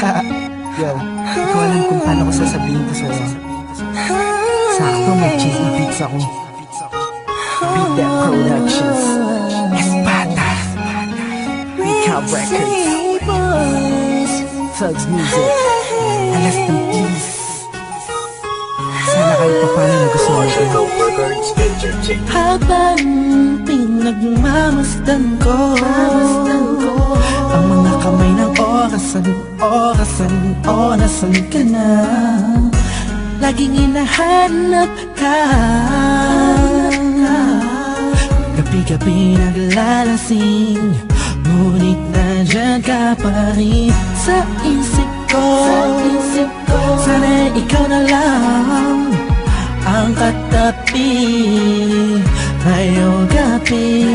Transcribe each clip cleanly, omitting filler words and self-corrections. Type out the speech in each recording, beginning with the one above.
Yo, di ko alam kung paano ko sasabihin to sa'yo. Sakto may cheesy beats ako. Beat That Productions, Espada, Recap Records, Thugs Music, Alas ng Peace. Sana kahit pa paano nagustuhan ko. Habang pinagmamasdan ko ang mga kamay ng orasan, nasan ka na? Laging hinahanap ka, gabi-gabi naglalasing, ngunit nandyan ka pa rin sa isip ko. Sana ikaw na lang ang katabi ngayong gabi.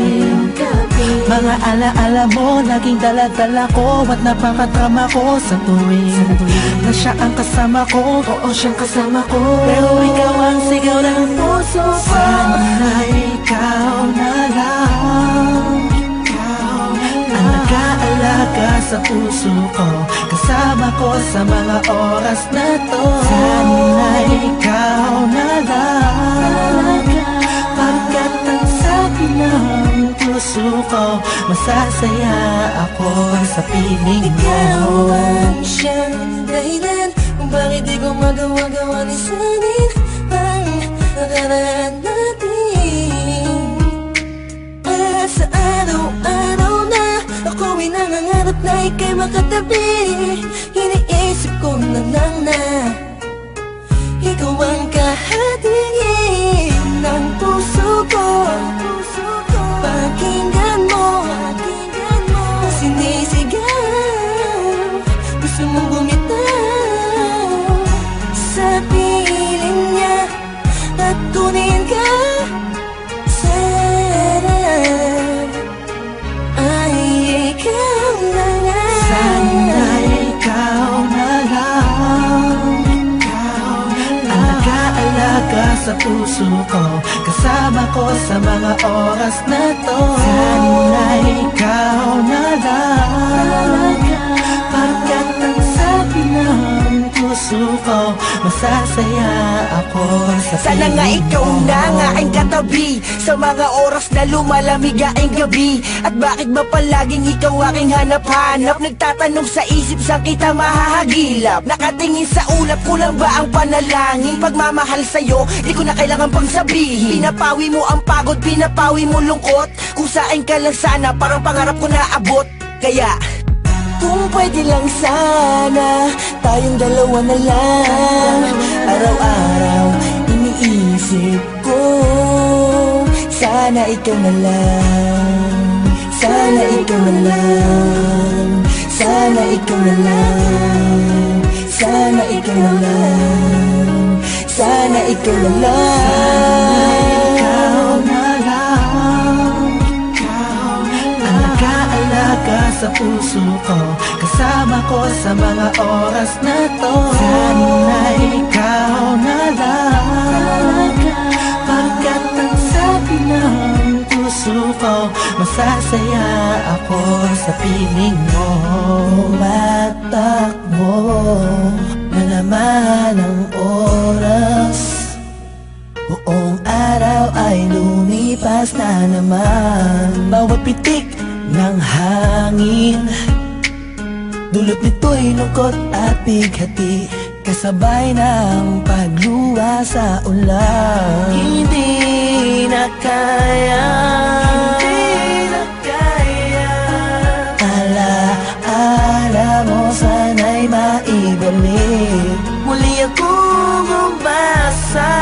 Mga alaala mo laging dala-dala ko, at napakatrama ko sa tuwing na siya ang kasama ko. Oo, siyang kasama ko, pero ikaw ang sigaw ng puso ko. Sana ikaw na lang ang nag-aalaga sa puso ko, kasama ko sa mga oras na to. Sana ikaw na lang, pagkat ang sabi ng puso ko, masasaya ako sa piling mo. Ikaw ang siyang dahilan kung bakit di ko magawa-gawa ni sanin ang nakaraan natin. At sa araw-araw na ako'y nangangarap na ika'y makatabi, iniisip ko na lang na ikaw ang kahatingin ng puso ko. Pakinggan mo ang sinisigaw, gusto mong bumitaw sa piling niya at kunin ka. Sana ay ikaw na lang. Sana ikaw na lang ang nag-aalaga sa puso ko, kasama ko sa mga oras na to. Sana ikaw na lang, pagkat ang sabi ng puso ko, masasaya ako sa Sana nga piling ikaw mo. na nga aking katabi sa mga oras na lumalamig aking gabi. At bakit ba palaging ikaw aking hanap-hanap? Nagtatanong sa isip, saan kita mahahagilap? Nakatingin sa ulap, kulang ba ang panalangin? Pagmamahal sa'yo, di ko na kailangan pang sabihin. Pinapawi mo ang pagod, pinapawi mo lungkot. Kung saan ka lang sana, parang pangarap ko na abot. Kaya kung pwede lang sana, tayong dalawa na lang. Araw-araw iniisip ko, sana ikaw na lang. Sana ikaw na lang. Sana ikaw na lang. Sana ikaw na lang. Sana ikaw na lang. Ikaw na lang ang nag-aalaga sa puso ko, kasama ko sa mga oras na to. Sana ikaw na lang, pagkat ang sabi ng puso ko, masasaya ako sa piling mo. Tumatakbo na naman ang oras, buong araw ay lumipas na naman. Bawat pitik ng hangin, dulot nito'y lungkot at bighati, kasabay ng pagluwa sa ulan. Hindi na kaya, alaala mo sana'y maibalik. Muli akong umasa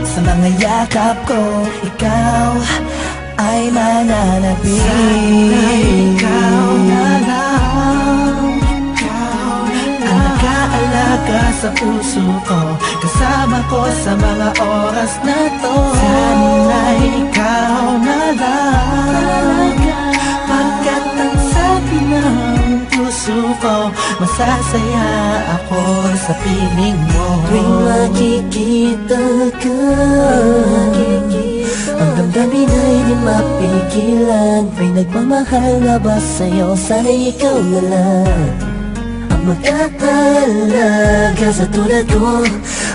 sa mga yakap ko, ikaw ay mananatili. Sana ikaw na lang ang nag-aalaga sa puso ko, kasama ko sa mga oras na to. Sana ikaw na lang, pagkat ang sabi ng puso ko, masasaya ako sa piling mo. Tuwing makikita ka, ang damdamin amin ay di mapigilan. May nagmamahal nga ba sa'yo? Sana'y ikaw na lang ang mag-aalaga sa tulad ko.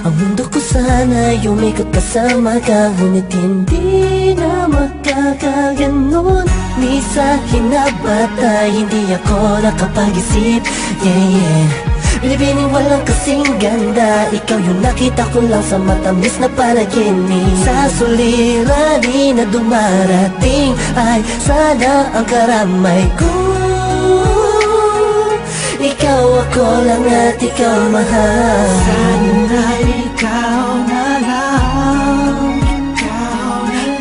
Ang mundo ko sana umikot kasama ka, ngunit hindi na magkakaganon. Ni sa hinabatay, hindi ako nakapag-isip. Yeah. Binibining walang kasing ganda, ikaw yung nakita ko lang sa matamis na panaginip. Sa suliranin na dumarating ay sana ang karamay ko. Ikaw ako lang at ikaw mahal. Sana ikaw na lang,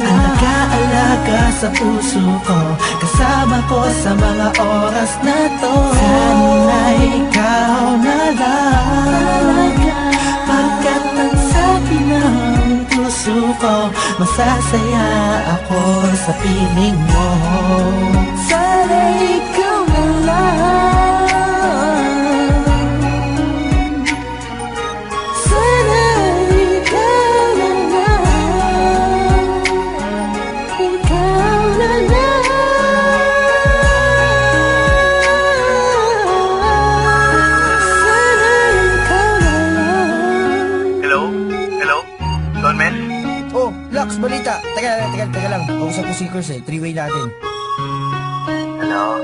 alaga-alaga sa puso ko, kasama ko sa mga oras na to. Sana ikaw na lang, pagkat ang sabi ng puso ko, masasaya ako sa piling mo. Sana ikaw na lang. Sana ikaw na lang. Ikaw na lang. Sana ikaw na lang. Hello? Hello? Don Mel? Oh, Lux, balita. Teka lang. Kausap ko si Kurs eh. Three-way natin. Hello?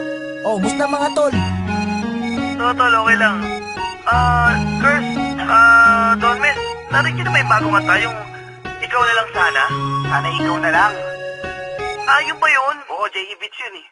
Oh, musta mga tol? Tol, okay lang. Kurs, Don Mel, narinig niyo na may bago nga tayong ikaw na lang sana? Sana ikaw na lang. Yun ba yun? Oo, J.E. Beats yun eh.